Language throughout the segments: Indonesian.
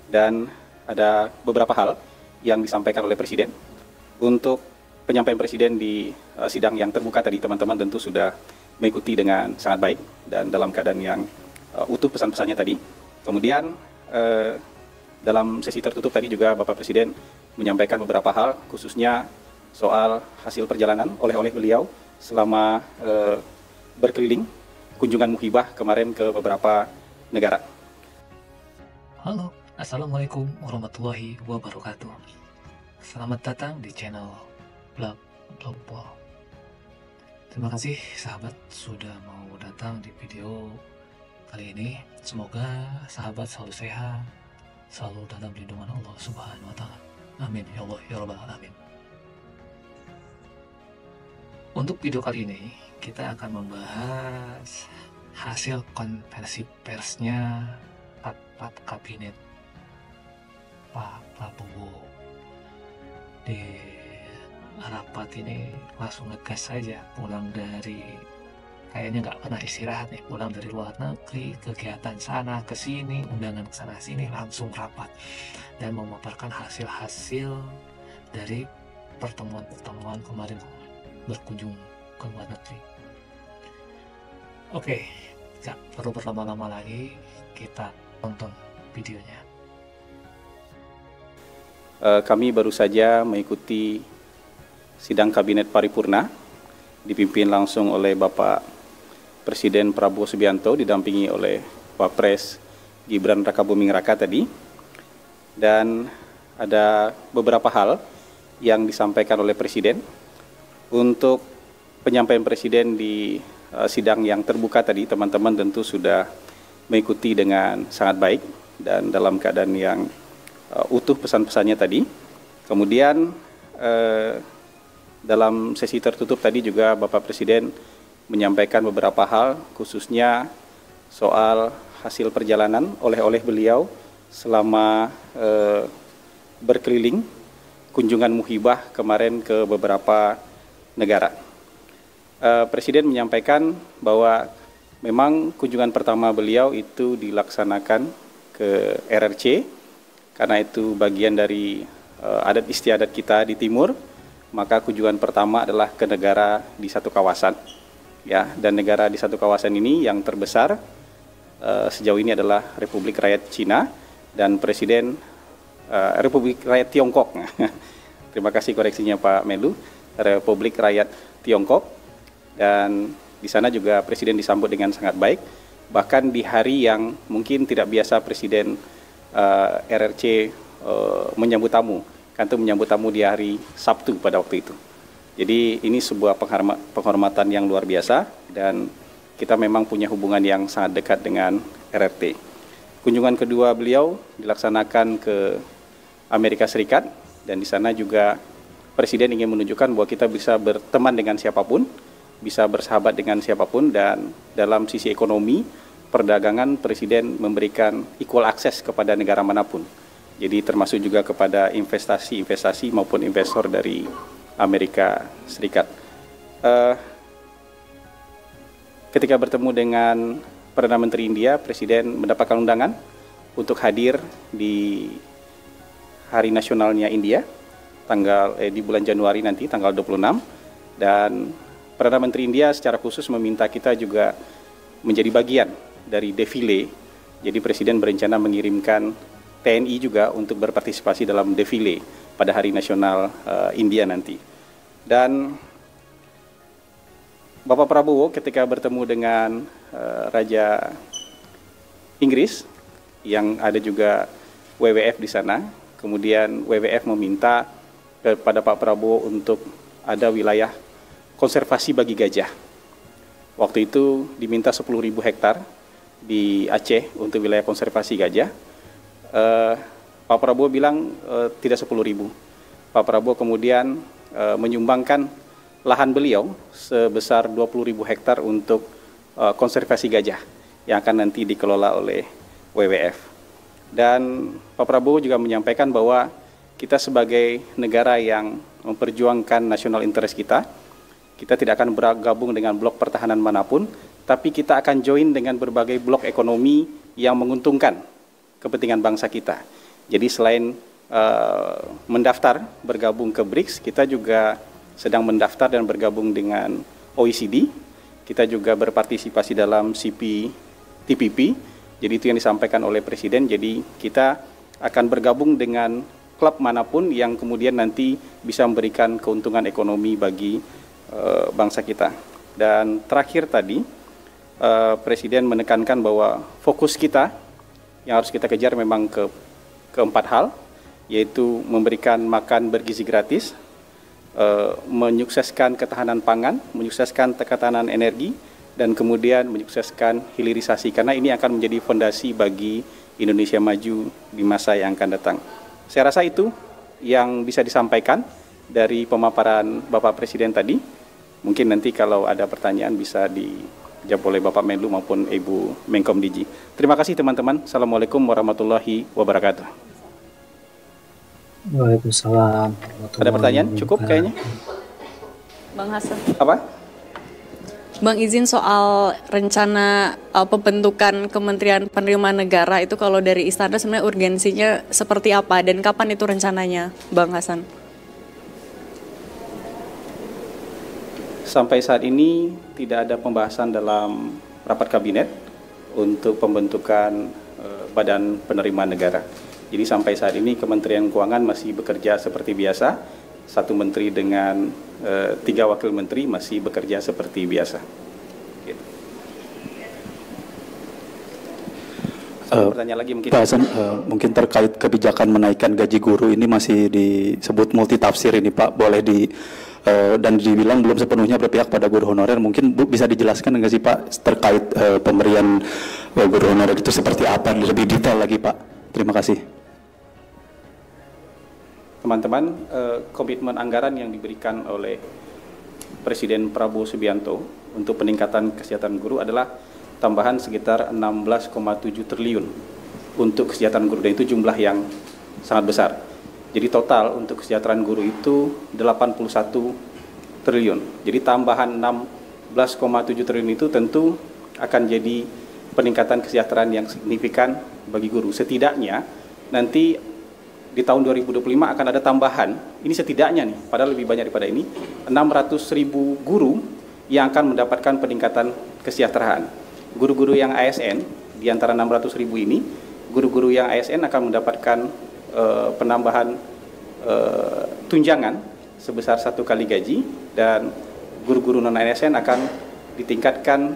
dan ada beberapa hal yang disampaikan oleh Presiden. Untuk penyampaian Presiden di sidang yang terbuka tadi, teman-teman tentu sudah mengikuti dengan sangat baik dan dalam keadaan yang utuh pesan-pesannya tadi. Kemudian dalam sesi tertutup tadi juga Bapak Presiden menyampaikan beberapa hal, khususnya soal hasil perjalanan oleh beliau selama berkeliling kunjungan muhibah kemarin ke beberapa negara. Halo, Assalamualaikum warahmatullahi wabarakatuh. Selamat datang di channel Blogpol. Terima kasih sahabat sudah mau datang di video kali ini. Semoga sahabat selalu sehat, selalu dalam lindungan Allah Subhanahu wa Ta'ala. Amin ya Allah ya Rabbal Alamin. Untuk video kali ini kita akan membahas hasil konferensi persnya rapat kabinet Pak Prabowo. Di rapat ini langsung ngegas saja, pulang dari kayaknya nggak pernah istirahat nih, pulang dari luar negeri, kegiatan sana ke sini, undangan ke sana sini, langsung rapat dan memaparkan hasil-hasil dari pertemuan-pertemuan kemarin berkunjung ke luar negeri. Oke, gak perlu berlama-lama lagi, kita tonton videonya. Kami baru saja mengikuti sidang Kabinet Paripurna dipimpin langsung oleh Bapak Presiden Prabowo Subianto didampingi oleh Pak Pres Gibran Rakabuming Raka tadi, dan ada beberapa hal yang disampaikan oleh Presiden. Untuk penyampaian Presiden di sidang yang terbuka tadi, teman-teman tentu sudah mengikuti dengan sangat baik dan dalam keadaan yang utuh pesan-pesannya tadi. Kemudian dalam sesi tertutup tadi juga Bapak Presiden menyampaikan beberapa hal, khususnya soal hasil perjalanan oleh beliau selama berkeliling kunjungan muhibah kemarin ke beberapa negara. Presiden menyampaikan bahwa memang kunjungan pertama beliau itu dilaksanakan ke RRC, karena itu bagian dari adat istiadat kita di timur, maka kunjungan pertama adalah ke negara di satu kawasan. Ya, dan negara di satu kawasan ini yang terbesar sejauh ini adalah Republik Rakyat Cina dan Presiden Republik Rakyat Tiongkok. Terima kasih koreksinya Pak Menlu, Republik Rakyat Tiongkok. Dan di sana juga Presiden disambut dengan sangat baik. Bahkan di hari yang mungkin tidak biasa Presiden RRC menyambut tamu, kan itu menyambut tamu di hari Sabtu pada waktu itu. Jadi ini sebuah penghormatan yang luar biasa dan kita memang punya hubungan yang sangat dekat dengan RRT. Kunjungan kedua beliau dilaksanakan ke Amerika Serikat, dan di sana juga Presiden ingin menunjukkan bahwa kita bisa berteman dengan siapapun, bisa bersahabat dengan siapapun, dan dalam sisi ekonomi, perdagangan, Presiden memberikan equal access kepada negara manapun. Jadi termasuk juga kepada investasi maupun investor dari Amerika Serikat. Ketika bertemu dengan Perdana Menteri India, Presiden mendapatkan undangan untuk hadir di Hari Nasionalnya India di bulan Januari nanti, tanggal 26, dan Perdana Menteri India secara khusus meminta kita juga menjadi bagian dari defile. Jadi Presiden berencana mengirimkan TNI juga untuk berpartisipasi dalam defile pada Hari Nasional India nanti. Dan Bapak Prabowo ketika bertemu dengan Raja Inggris, yang ada juga WWF di sana, kemudian WWF meminta kepada Pak Prabowo untuk ada wilayah konservasi bagi gajah. Waktu itu diminta 10.000 hektar di Aceh untuk wilayah konservasi gajah. Pak Prabowo bilang tidak 10.000. Pak Prabowo kemudian menyumbangkan lahan beliau sebesar 20.000 hektar untuk konservasi gajah yang akan nanti dikelola oleh WWF. Dan Pak Prabowo juga menyampaikan bahwa kita sebagai negara yang memperjuangkan national interest kita tidak akan bergabung dengan blok pertahanan manapun, tapi kita akan join dengan berbagai blok ekonomi yang menguntungkan kepentingan bangsa kita. Jadi selain mendaftar bergabung ke BRICS, kita juga sedang mendaftar dan bergabung dengan OECD. Kita juga berpartisipasi dalam CPTPP. Jadi itu yang disampaikan oleh Presiden. Jadi kita akan bergabung dengan klub manapun yang kemudian nanti bisa memberikan keuntungan ekonomi bagi bangsa kita. Dan terakhir tadi, Presiden menekankan bahwa fokus kita yang harus kita kejar memang keempat hal, yaitu memberikan makan bergizi gratis, menyukseskan ketahanan pangan, menyukseskan ketahanan energi, dan kemudian menyukseskan hilirisasi, karena ini akan menjadi fondasi bagi Indonesia maju di masa yang akan datang. Saya rasa itu yang bisa disampaikan dari pemaparan Bapak Presiden tadi. Mungkin nanti kalau ada pertanyaan bisa dijawab oleh Bapak Menlu maupun Ibu Menkom Digi. Terima kasih teman-teman. Assalamualaikum warahmatullahi wabarakatuh. Waalaikumsalam. Ada pertanyaan? Cukup kayaknya. Bang Hasan. Apa? Bang, izin soal rencana pembentukan Kementerian Penerimaan Negara itu kalau dari Istana sebenarnya urgensinya seperti apa dan kapan itu rencananya, Bang Hasan? Sampai saat ini tidak ada pembahasan dalam rapat kabinet untuk pembentukan Badan Penerimaan Negara. Jadi sampai saat ini Kementerian Keuangan masih bekerja seperti biasa, satu menteri dengan 3 wakil menteri masih bekerja seperti biasa. Gitu. Pertanyaan lagi mungkin. Pak Hasan, mungkin terkait kebijakan menaikkan gaji guru ini masih disebut multitafsir ini Pak, boleh dan dibilang belum sepenuhnya berpihak pada guru honorer. Mungkin bisa dijelaskan nggak sih Pak terkait pemberian guru honorer itu seperti apa, lebih detail lagi Pak? Terima kasih. Teman-teman, komitmen anggaran yang diberikan oleh Presiden Prabowo Subianto untuk peningkatan kesejahteraan guru adalah tambahan sekitar 16,7 triliun untuk kesejahteraan guru, dan itu jumlah yang sangat besar. Jadi total untuk kesejahteraan guru itu 81 triliun. Jadi tambahan 16,7 triliun itu tentu akan jadi peningkatan kesejahteraan yang signifikan bagi guru. Setidaknya nanti di tahun 2025 akan ada tambahan, ini setidaknya nih, padahal lebih banyak daripada ini, 600.000 guru yang akan mendapatkan peningkatan kesejahteraan. Guru-guru yang ASN, di antara 600.000 ini, guru-guru yang ASN akan mendapatkan penambahan tunjangan sebesar 1 kali gaji, dan guru-guru non-ASN akan ditingkatkan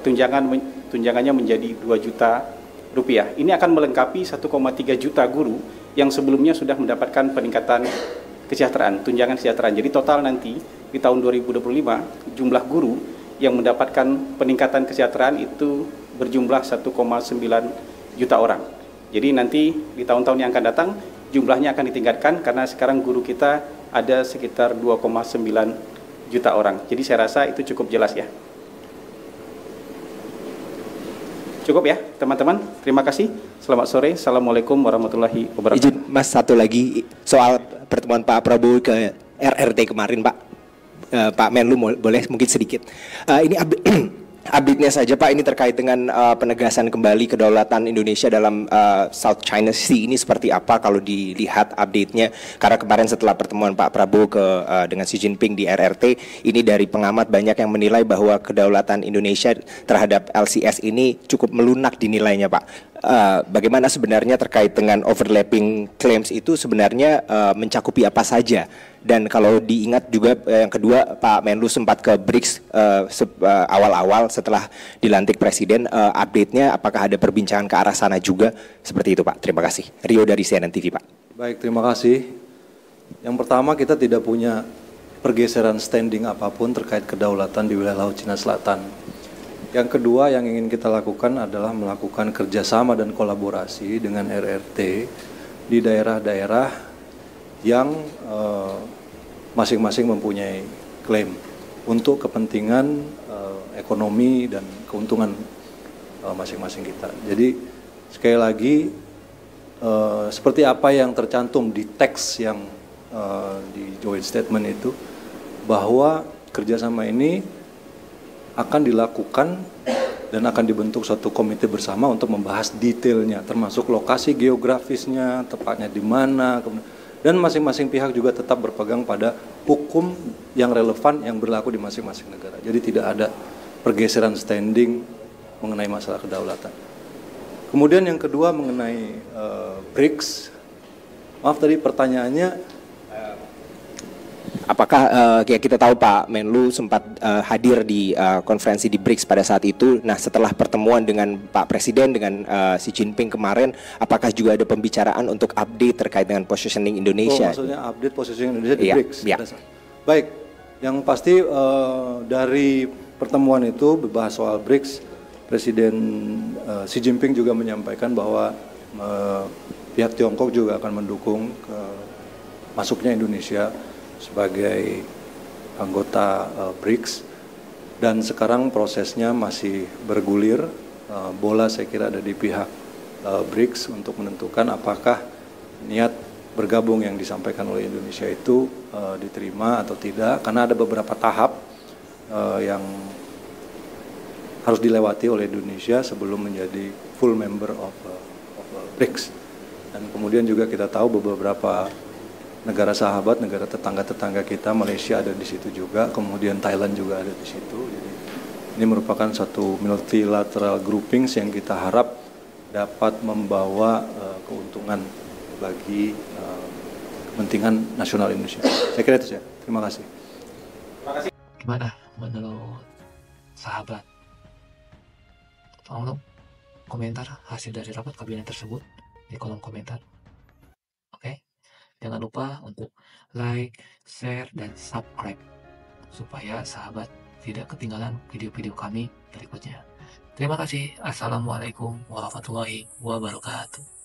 tunjangannya menjadi 2 juta rupiah. Ini akan melengkapi 1,3 juta guru yang sebelumnya sudah mendapatkan peningkatan kesejahteraan, tunjangan kesejahteraan. Jadi total nanti di tahun 2025 jumlah guru yang mendapatkan peningkatan kesejahteraan itu berjumlah 1,9 juta orang. Jadi nanti di tahun-tahun yang akan datang jumlahnya akan ditingkatkan karena sekarang guru kita ada sekitar 2,9 juta orang. Jadi saya rasa itu cukup jelas ya. Cukup ya teman-teman, terima kasih. Selamat sore, Assalamualaikum warahmatullahi wabarakatuh. Izin Mas, satu lagi soal pertemuan Pak Prabowo ke RRT kemarin Pak. Pak Menlu boleh mungkin sedikit. Ini update-nya saja Pak, ini terkait dengan penegasan kembali kedaulatan Indonesia dalam South China Sea ini seperti apa kalau dilihat update-nya, karena kemarin setelah pertemuan Pak Prabowo dengan Xi Jinping di RRT, ini dari pengamat banyak yang menilai bahwa kedaulatan Indonesia terhadap LCS ini cukup melunak dinilainya Pak. Bagaimana sebenarnya terkait dengan overlapping claims itu sebenarnya mencakupi apa saja? Dan kalau diingat juga yang kedua, Pak Menlu sempat ke BRICS awal-awal setelah dilantik Presiden, update-nya apakah ada perbincangan ke arah sana juga? Seperti itu Pak, terima kasih. Rio dari CNN TV Pak. Baik, terima kasih. Yang pertama, kita tidak punya pergeseran standing apapun terkait kedaulatan di wilayah Laut Cina Selatan. Yang kedua yang ingin kita lakukan adalah melakukan kerjasama dan kolaborasi dengan RRT di daerah-daerah yang masing-masing mempunyai klaim untuk kepentingan ekonomi dan keuntungan masing-masing kita. Jadi sekali lagi seperti apa yang tercantum di teks yang di joint statement itu, bahwa kerjasama ini akan dilakukan dan akan dibentuk suatu komite bersama untuk membahas detailnya, termasuk lokasi geografisnya, tepatnya di mana, dan masing-masing pihak juga tetap berpegang pada hukum yang relevan yang berlaku di masing-masing negara. Jadi tidak ada pergeseran standing mengenai masalah kedaulatan. Kemudian yang kedua mengenai BRICS, maaf tadi pertanyaannya. Apakah ya kita tahu Pak Menlu sempat hadir di konferensi di BRICS pada saat itu. Nah, setelah pertemuan dengan Pak Presiden dengan Xi Jinping kemarin, apakah juga ada pembicaraan untuk update terkait dengan positioning Indonesia? Oh, maksudnya update positioning Indonesia di Iya, BRICS. iya. Baik, yang pasti dari pertemuan itu berbahas soal BRICS, Presiden Xi Jinping juga menyampaikan bahwa pihak Tiongkok juga akan mendukung masuknya Indonesia sebagai anggota BRICS, dan sekarang prosesnya masih bergulir. Bola saya kira ada di pihak BRICS untuk menentukan apakah niat bergabung yang disampaikan oleh Indonesia itu diterima atau tidak, karena ada beberapa tahap yang harus dilewati oleh Indonesia sebelum menjadi full member of BRICS. Dan kemudian juga kita tahu beberapa negara sahabat, negara tetangga-tetangga kita, Malaysia ada di situ juga, kemudian Thailand juga ada di situ. Jadi ini merupakan satu multilateral groupings yang kita harap dapat membawa keuntungan bagi kepentingan nasional Indonesia. Saya kira itu saja. Terima kasih. Gimana menurut sahabat? Tolong komentar hasil dari rapat kabinet tersebut di kolom komentar. Oke? Jangan lupa untuk like, share, dan subscribe supaya sahabat tidak ketinggalan video-video kami berikutnya. Terima kasih. Assalamualaikum warahmatullahi wabarakatuh.